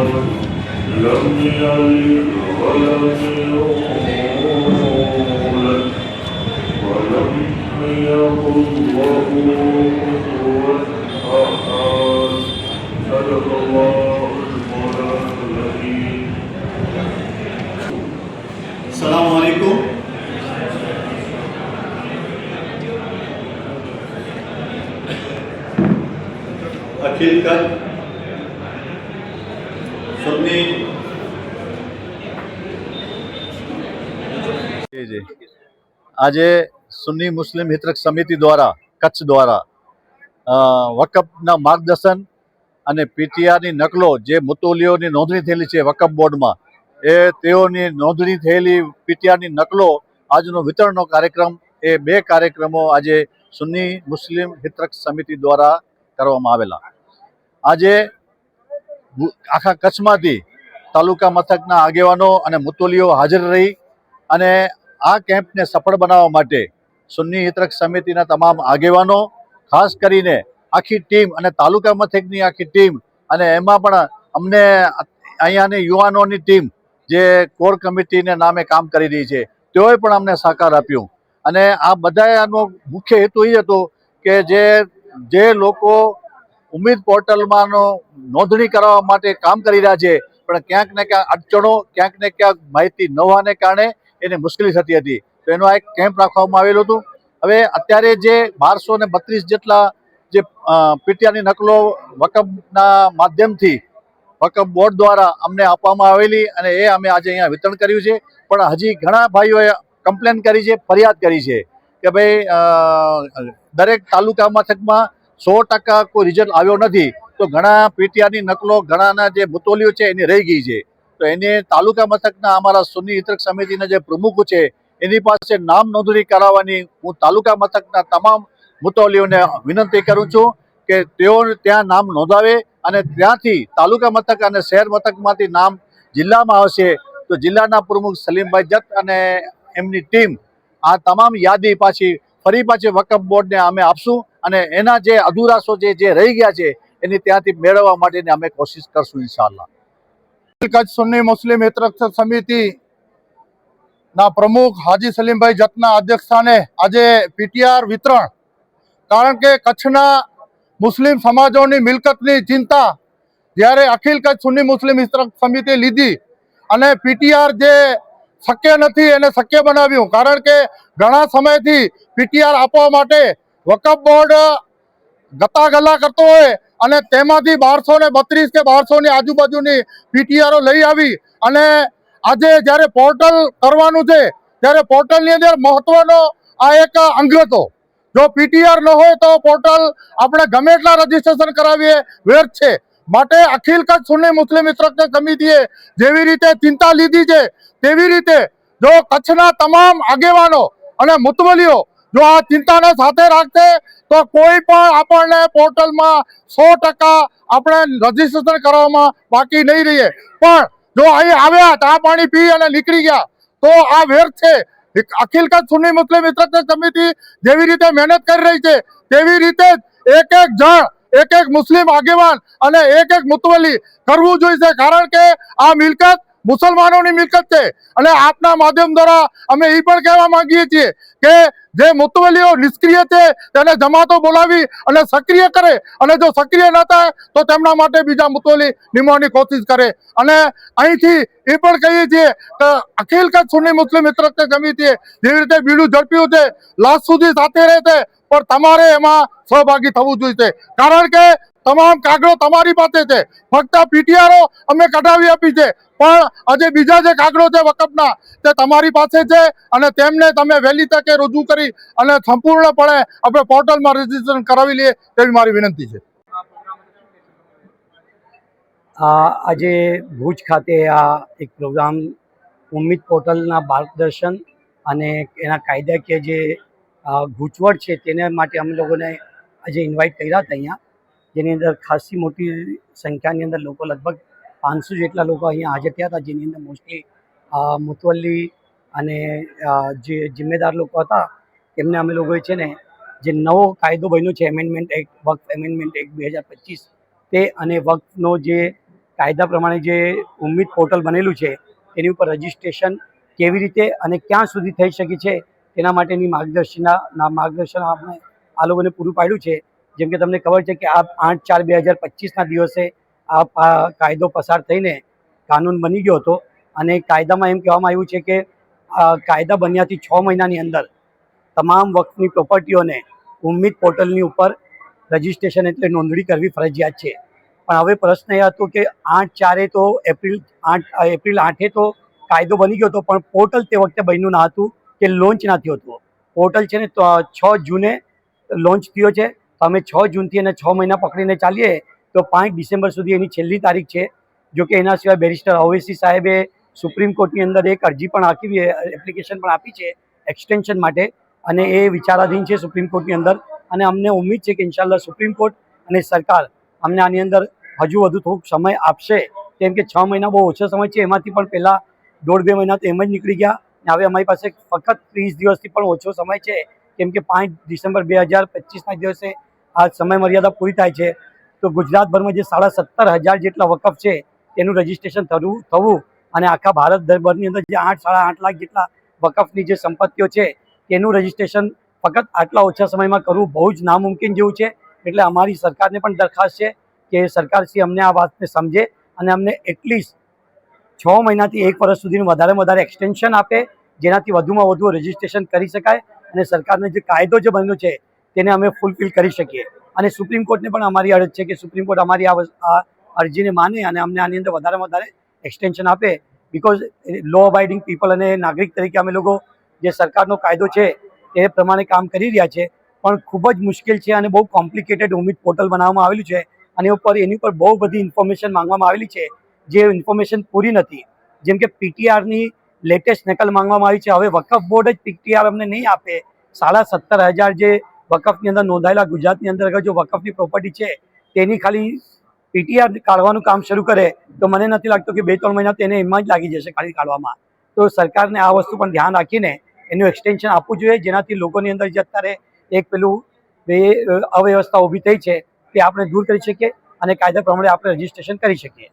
لم يلد ولم يولد ولم يكن له كفوا أحد. صدق الله المولانا العظيم. अस्सलाम वालेकुम। अखिल कच्छ सुन्नी આજે સુન્ની મુસ્લિમ હિતરક્ષ સમિતિ દ્વારા કચ્છ દ્વારા વકફના માર્ગદર્શન અને પીટીઆરની નકલો જે મુતોલીઓની નોંધણી થયેલી છે વકફ બોર્ડમાં એ તેઓની નોંધણી થયેલી પીટીઆરની નકલો આજનો વિતરણનો કાર્યક્રમ એ બે કાર્યક્રમો આજે સુન્ની મુસ્લિમ હિતરક્ષ સમિતિ દ્વારા કરવામાં આવેલા। આજે આખા કચ્છમાંથી તાલુકા મથકના આગેવાનો અને મુતોલીઓ હાજર રહી અને આ કેમ્પને સફળ બનાવવા માટે સુન્ની હિતરક્ષ સમિતિના તમામ આગેવાનો, ખાસ કરીને આખી ટીમ અને તાલુકા મથકની આખી ટીમ અને એમાં પણ અમને અહીંયાની યુવાનોની ટીમ જે કોર કમિટીને નામે કામ કરી રહી છે તેઓએ પણ અમને સહકાર આપ્યું અને આ બધાએ આનો મુખ્ય હેતુ એ હતો કે જે લોકો ઉમ્મીદ પોર્ટલમાં નોંધણી કરવા માટે કામ કરી રહ્યા છે પણ ક્યાંક ને ક્યાંક અડચણો, ક્યાંક ને ક્યાંક માહિતી ન હોવાને કારણે એને મુશ્કેલી થતી હતી, તો એનો આ એક કેમ્પ રાખવામાં આવેલું હતું। હવે અત્યારે જે 1232 જેટલા જે પીટીઆરની નકલો વકફના માધ્યમથી વકફ બોર્ડ દ્વારા અમને આપવામાં આવેલી અને એ અમે આજે અહીંયા વિતરણ કર્યું છે। પણ હજી ઘણા ભાઈઓએ કમ્પ્લેન કરી છે, ફરિયાદ કરી છે કે ભાઈ દરેક તાલુકા મથકમાં 100% કોઈ રિઝલ્ટ આવ્યો નથી, તો ઘણા પીટીઆરની નકલો ઘણાના જે મુતોલીઓ છે એની રહી ગઈ છે, તો એને તાલુકા મથકના અમારા સુન્ની હિતરક્ષ સમિતિના જે પ્રમુખ છે એની પાસે નામ નોંધણી કરાવવાની હું તાલુકા મથકના તમામ મુતોલીઓને વિનંતી કરું છું કે તેઓ ત્યાં નામ નોંધાવે અને ત્યાંથી તાલુકા મથક અને શહેર મથકમાંથી નામ જિલ્લામાં આવશે તો જિલ્લાના પ્રમુખ સલીમભાઈ જત અને એમની ટીમ આ તમામ યાદી પાછી વકફ બોર્ડને અમે આપશું અને એના જે અધૂરાશો જે રહી ગયા છે એની ત્યાંથી મેળવવા માટેની અમે કોશિશ કરશું ઇન્શાઅલ્લાહ। કચ્છ સુન્ની મુસ્લિમ હિતરક્ષ સમિતિ ના પ્રમુખ હાજી સલીમભાઈ જતના અધ્યક્ષસ્થાને આજે પીટીઆર વિતરણ, કારણ કે કચ્છના મુસ્લિમ સમાજોની મિલકતની ચિંતા જ્યારે અખિલ કચ્છ સુન્ની મુસ્લિમ હિતરક્ષ સમિતિ લીધી અને પીટીઆર જે શક્ય નથી એને શક્ય બનાવ્યું, કારણ કે ઘણા સમયથી પીટીઆર આપવા માટે વકફ બોર્ડ ગતાગલા કરતો હોય અને તેમાંથી 1232 કે 1200 ની આજુબાજુની પીટીઆરો લઈ આવી અને આજે જ્યારે પોર્ટલ કરવાનું છે ત્યારે પોર્ટલની અંદર મહત્વનો આ એક અંગ હતો। જો પીટીઆર ન હોય તો પોર્ટલ આપણે ગમે એટલા રજીસ્ટ્રેશન કરાવીએ વ્યર્થ છે। માટે અખિલ કચ્છ સુન્ની મુસ્લિમ હિતરક્ષ સમિતિએ જેવી રીતે ચિંતા લીધી છે તેવી રીતે જો કચ્છના તમામ આગેવાનો અને મુતવલીઓ જો આ ચિંતાને સાથે રાખશે તો કોઈ પણ આપણને પોર્ટલમાં 100% આપણે રજીસ્ટ્રેશન કરવામાં બાકી નહીં રહીએ, પણ જો અહીં આવ્યા ચા પાણી પી અને નીકળી ગયા તો આ વ્યર્થ છે। અખિલ કચ્છ સુન્ની મુસ્લિમ હિતરક્ષ સમિતિ જેવી રીતે મહેનત કરી રહી છે તેવી રીતે એક જણ, એક મુસ્લિમ આગેવાન અને એક મુતવલી કરવું જોઈએ, કારણ કે આ મિલકત મુસલમાનોની મિલકત છે અને આપના માધ્યમ દ્વારા અમે એ પણ કહેવા માંગીએ છીએ કે જે મુતવલીઓ નિષ્ક્રિય છે તેને જમાતો બોલાવી અને સક્રિય કરે અને જો સક્રિય ન થાય તો તેમના માટે બીજા મુતવલી નિમવાની કોશિશ કરે। અને અહીંથી એ પણ કહીએ છીએ કે અખિલ કચ્છ સુન્ની મુસ્લિમ હિતરક્ષ સમિતિએ જેવી રીતે બીડું ઝડપ્યું છે લાસ્ટ સુધી સાથે રહે છે, પણ તમારે એમાં સહભાગી થવું જોઈએ, કારણ કે તમામ કાગળો તમારી પાસે છે, ફક્ત પીટીઆરો અમે કઢાવી આપી છે પણ આજે બીજા જે કાગળો છે વકફના તે તમારી પાસે છે અને તેમને તમે વહેલી તકે રજૂ કરી અને સંપૂર્ણપણે આપણે પોર્ટલમાં રજીસ્ટ્રેશન કરાવી લઈએ તેવી મારી વિનંતી છે। આજે ભુજ ખાતે આ એક પ્રોગ્રામ ઉમ્મીદ પોર્ટલના માર્ગદર્શન અને એના કાયદાકીય જે ગૂંચવણ છે તેને માટે અમે લોકોને આજે ઇન્વાઇટ કર્યા હતા અહીંયા, જેની અંદર ખાસી મોટી સંખ્યાની અંદર લોકો લગભગ 500 જેટલા લોકો અહીંયા હાજર થયા હતા, જેની અંદર મોસ્ટલી મુતવલ્લી અને જે જિમ્મેદાર લોકો હતા તેમને અમે લોકોએ છે ને જે નવો કાયદો બન્યો છે amendment act, Waqf amendment act 2025 તે અને વક્ફનો જે કાયદા પ્રમાણે જે ઉમ્મીદ પોર્ટલ બનેલું છે તેની ઉપર રજિસ્ટ્રેશન કેવી રીતે અને ક્યાં સુધી થઈ શકે છે તેના માટેની માર્ગદર્શન આપણે આ લોકોને પૂરું પાડ્યું છે. જેમ કે તમને ખબર છે કે આ 8/4/2025ના દિવસે આ કાયદો પસાર થઈને કાનૂન બની ગયો હતો અને કાયદામાં એમ કહેવામાં આવ્યું છે કે કાયદા બન્યાથી 6 મહિનાની અંદર તમામ વક્ફની પ્રોપર્ટીઓને ઉમ્મીદ પોર્ટલની ઉપર રજિસ્ટ્રેશન એટલે નોંધણી કરવી ફરજિયાત છે. પણ હવે પ્રશ્ન એ હતો કે 8/4 તો એપ્રિલ 8 તો કાયદો બની ગયો હતો, પણ પોર્ટલ તે વખતે બન્યું ના હતું કે લોન્ચ ના થયો હતો. પોર્ટલ છે ને 6 જૂને લોન્ચ થયો છે. તો અમે 6 જૂનથી એને 6 મહિના પકડીને ચાલીએ તો 5 ડિસેમ્બર સુધી એની છેલ્લી તારીખ છે. જો કે એના સિવાય બેરિસ્ટર ઓવૈસી સાહેબે સુપ્રીમ કોર્ટની અંદર એક અરજી પણ આપી, એપ્લિકેશન પણ આપી છે એક્સટેન્શન માટે, અને એ વિચારાધીન છે સુપ્રીમ કોર્ટની અંદર. અને અમને ઉમ્મીદ છે કે ઇન્શાલ્લાહ સુપ્રીમ કોર્ટ અને સરકાર અમને આની અંદર હજુ વધુ થોડોક સમય આપશે. કેમ કે 6 મહિના બહુ ઓછો સમય છે. એમાંથી પણ પહેલાં 1.5-2 મહિના તો એમ જ નીકળી ગયા. હવે અમારી પાસે ફક્ત 30 દિવસથી પણ ઓછો સમય છે. કેમ કે 5 ડિસેમ્બર 2025ના દિવસે આ સમય મર્યાદા પૂરી થાય છે. તો ગુજરાતભરમાં જે 17,500 જેટલા વકફ છે તેનું રજિસ્ટ્રેશન થવું અને આખા ભારતભરની અંદર જે 8-8.5 લાખ જેટલા વકફની જે સંપત્તિઓ છે તેનું રજિસ્ટ્રેશન ફક્ત આટલા ઓછા સમયમાં કરવું બહુ જ નામુમકિન જેવું છે. એટલે અમારી સરકારને પણ દરખાસ્ત છે કે સરકારશ્રી અમને આ વાતને સમજે અને અમને એટલીસ્ટ 6 મહિનાથી 1 વર્ષ સુધીનું વધારે એક્સટેન્શન આપે, જેનાથી વધુમાં વધુ રજિસ્ટ્રેશન કરી શકાય અને સરકારનો જે કાયદો જે બન્યો છે તેને અમે ફૂલફિલ કરી શકીએ. અને સુપ્રીમ કોર્ટને પણ અમારી અરજ છે કે સુપ્રીમ કોર્ટ અમારી આ અરજીને માને અને અમને આની અંદર વધારે એક્સટેન્શન આપે. બિકોઝ લો અબાઇડિંગ પીપલ અને નાગરિક તરીકે અમે લોકો જે સરકારનો કાયદો છે એ પ્રમાણે કામ કરી રહ્યા છે. પણ ખૂબ જ મુશ્કેલ છે અને બહુ કોમ્પ્લિકેટેડ ઉમ્મીદ પોર્ટલ બનાવવામાં આવેલું છે અને એની ઉપર બહુ બધી ઇન્ફોર્મેશન માંગવામાં આવેલી છે જે ઇન્ફોર્મેશન પૂરી નથી. જેમ કે પીટીઆરની લેટેસ્ટ નકલ માંગવામાં આવી છે. હવે વકફ બોર્ડ જ પીટીઆર અમને નહીં આપે. 17,500 જે વકફની અંદર નોંધાયેલા ગુજરાતની અંદર અગર જો વકફની પ્રોપર્ટી છે તેની ખાલી પીટીઆર કાઢવાનું કામ શરૂ કરે તો મને નથી લાગતું કે 2-3 મહિના તેને એમાં જ લાગી જશે ખાલી કાઢવામાં. તો સરકારને આ વસ્તુ પણ ધ્યાન રાખીને એનું એક્સટેન્શન આપવું જોઈએ, જેનાથી લોકોની અંદર જે અત્યારે એક પેલું અવ્યવસ્થા ઊભી થઈ છે તે આપણે દૂર કરી શકીએ અને કાયદા પ્રમાણે આપણે રજીસ્ટ્રેશન કરી શકીએ.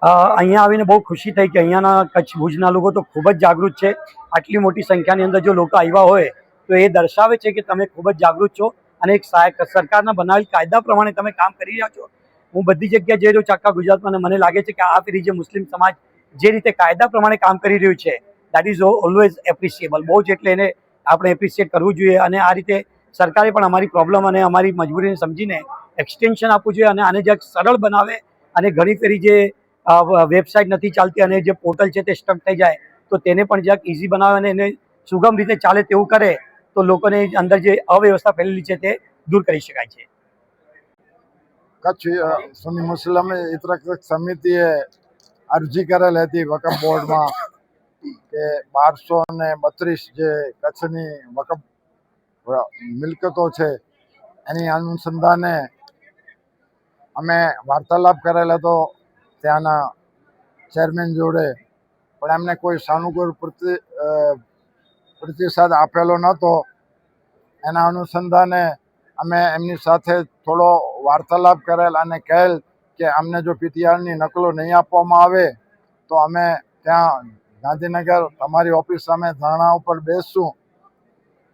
અહીંયા આવીને બહુ ખુશી થઈ કે અહીંયાના કચ્છ ભુજના લોકો તો ખૂબ જ જાગૃત છે. આટલી મોટી સંખ્યાની અંદર જો લોકો આવ્યા હોય તો એ દર્શાવે છે કે તમે ખૂબ જ જાગૃત છો અને એક સરકારના બનાવેલ કાયદા પ્રમાણે તમે કામ કરી રહ્યા છો. હું બધી જગ્યાએ જઈ રહ્યો છું આખા ગુજરાતમાં અને મને લાગે છે કે આ ફેરી જે મુસ્લિમ સમાજ જે રીતે કાયદા પ્રમાણે કામ કરી રહ્યું છે દેટ ઇઝ ઓલવેઝ એપ્રિશિએબલ. બહુ જ એટલે એને આપણે એપ્રિશિએટ કરવું જોઈએ અને આ રીતે સરકારે પણ અમારી પ્રોબ્લેમ અને અમારી મજબૂરીને સમજીને એક્સટેન્શન આપવું જોઈએ અને આને જે સરળ બનાવે. અને ઘણી ફેરી જે વેબસાઇટ નથી ચાલતી અને જે પોર્ટલ છે તે સ્ટક થઈ જાય તો તેને પણ જરાક ઇઝી બનાવે અને એને સુગમ રીતે ચાલે તેવું કરે તો લોકોને અંદર જે અવ્યવસ્થા ફેલેલી છે તે દૂર કરી શકાય છે. કચ્છ સુન્ની મુસ્લિમ હિતરક્ષક સમિતિએ અરજી કરેલ હતી વકફ બોર્ડમાં કે 1232 જે કચ્છની વકફ મિલકતો છે એની અનુસંધાને અમે વાર્તાલાપ કરેલ હતો ત્યાંના ચેરમેન જોડે, પણ એમને કોઈ સાનુકૂળ પ્રતિસાદ આપેલો નહોતો. એના અનુસંધાને અમે એમની સાથે થોડો વાર્તાલાપ કરેલ અને કહેલ કે અમને જો પીટીઆરની નકલો નહીં આપવામાં આવે તો અમે ત્યાં ગાંધીનગર તમારી ઓફિસ સામે ધરણા ઉપર બેસશું.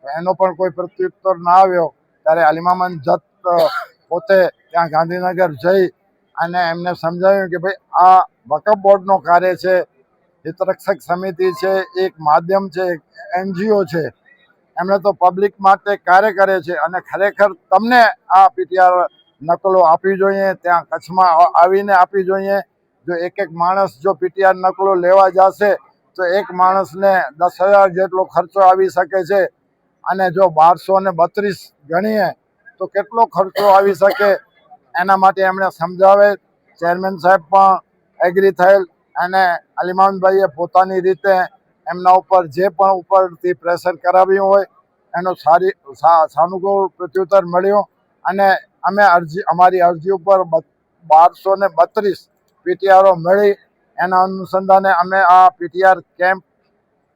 એનો પણ કોઈ પ્રત્યુત્તર ના આવ્યો. ત્યારે અલીમામદ જત પોતે ત્યાં ગાંધીનગર જઈ અને એમને સમજાવ્યું કે ભાઈ આ વકફ બોર્ડનો કાર્ય છે, હિતરક્ષક સમિતિ છે, એક માધ્યમ છે, એક એનજીઓ છે. એમણે તો પબ્લિક માટે કાર્ય કરે છે અને ખરેખર તમને આ પીટીઆર નકલો આપવી જોઈએ, ત્યાં કચ્છમાં આવીને આપવી જોઈએ. જો એક માણસ જો પીટીઆર નકલો લેવા જશે તો એક માણસને 10,000 જેટલો ખર્ચો આવી શકે છે અને જો 1232 ગણીએ તો કેટલો ખર્ચો આવી શકે. એના માટે એમણે સમજાવે. ચેરમેન સાહેબ પણ એગ્રી થયેલ અને અલીમામદભાઈએ પોતાની રીતે એમના ઉપર જે પણ ઉપરથી પ્રેશર કરાવ્યું હોય એનો સાનુકૂળ પ્રત્યુત્તર મળ્યો અને અમે અમારી અરજી ઉપર 1232 પીટીઆરો મળી. એના અનુસંધાને અમે આ પીટીઆર કેમ્પ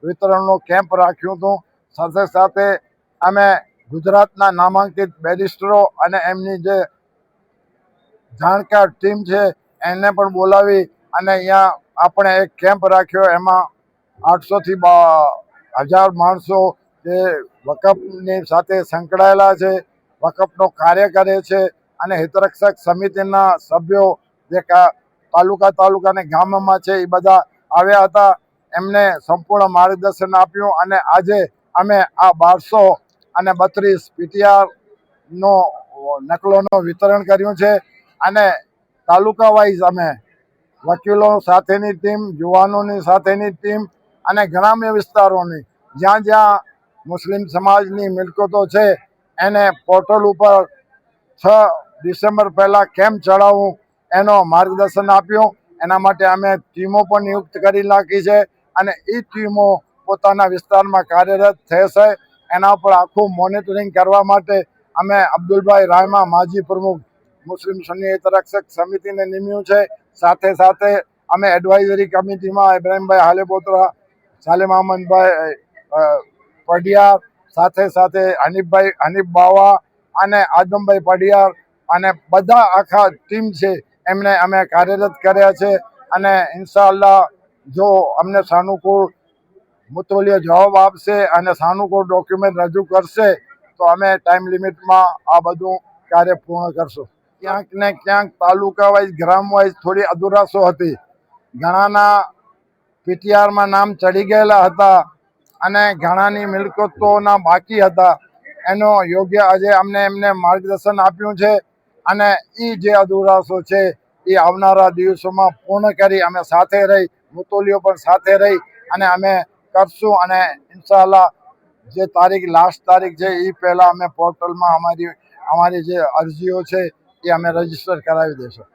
વિતરણનો કેમ્પ રાખ્યું હતું. સાથે અમે ગુજરાતના નામાંકિત બેરિસ્ટરો અને એમની જે જાણકાર ટીમ છે એને પણ બોલાવી અને અહીંયા આપણે એક કેમ્પ રાખ્યો. એમાં 800 થી 1000 માણસો જે વકફની સાથે સંકળાયેલા છે, વકફનો કાર્ય કરે છે અને હિતરક્ષક સમિતિના સભ્યો જે તાલુકા અને ગામમાં છે એ બધા આવ્યા હતા. એમને સંપૂર્ણ માર્ગદર્શન આપ્યું અને આજે અમે આ 1232 પીટીઆરનો નકલોનું વિતરણ કર્યું છે. અને તાલુકા વાઇઝ અમે વકીલો સાથેની ટીમ, યુવાનોની સાથેની ટીમ અને ગ્રામ્ય વિસ્તારોની જ્યાં જ્યાં મુસ્લિમ સમાજની મિલકતો છે એને પોર્ટલ ઉપર 6 ડિસેમ્બર પહેલાં કેમ ચડાવવું એનો માર્ગદર્શન આપ્યું. એના માટે અમે ટીમો પણ નિયુક્ત કરી નાખી છે અને એ ટીમો પોતાના વિસ્તારમાં કાર્યરત થશે. એના પર આખું મોનિટરિંગ કરવા માટે અમે અબ્દુલભાઈ રાયમા, માજી પ્રમુખ મુસ્લિમ સુન્ની હિતરક્ષક સમિતિને નિમ્યું છે. સાથે સાથે અમે એડવાઇઝરી કમિટીમાં ઇબ્રાહીમભાઈ હાલેપોત્રા, સાલેમ અહમદભાઈ પઢિયાર, સાથે હનીફ બાવા અને આદમભાઈ પઢિયાર અને બધા આખા ટીમ છે એમને અમે કાર્યરત કર્યા છે. અને ઇન્શાઅલ્લાહ જો અમને સાનુકૂળ મુતવલીઓ જવાબ આપશે અને સાનુકૂળ ડોક્યુમેન્ટ રજૂ કરશે તો અમે ટાઈમ લિમિટમાં આ બધું કાર્ય પૂર્ણ કરશું. ક્યાંક ને ક્યાંક તાલુકા વાઇઝ, ગ્રામ વાઇઝ થોડી અધુરાશો હતી. ઘણાના પીટીઆરમાં નામ ચડી ગયેલા હતા અને ઘણાની મિલકતોના બાકી હતા. એનો યોગ્ય આજે એમને માર્ગદર્શન આપ્યું છે અને એ જે અધુરાશો છે એ આવનારા દિવસોમાં પૂર્ણ કરી અમે સાથે રહી, મુતોલીઓ પણ સાથે રહી અને અમે કરશું. અને ઇન્શાઅલ્લાહ જે લાસ્ટ તારીખ છે એ પહેલાં અમે પોર્ટલમાં અમારી જે અરજીઓ છે એ અમે રજીસ્ટર કરાવી દઈશું.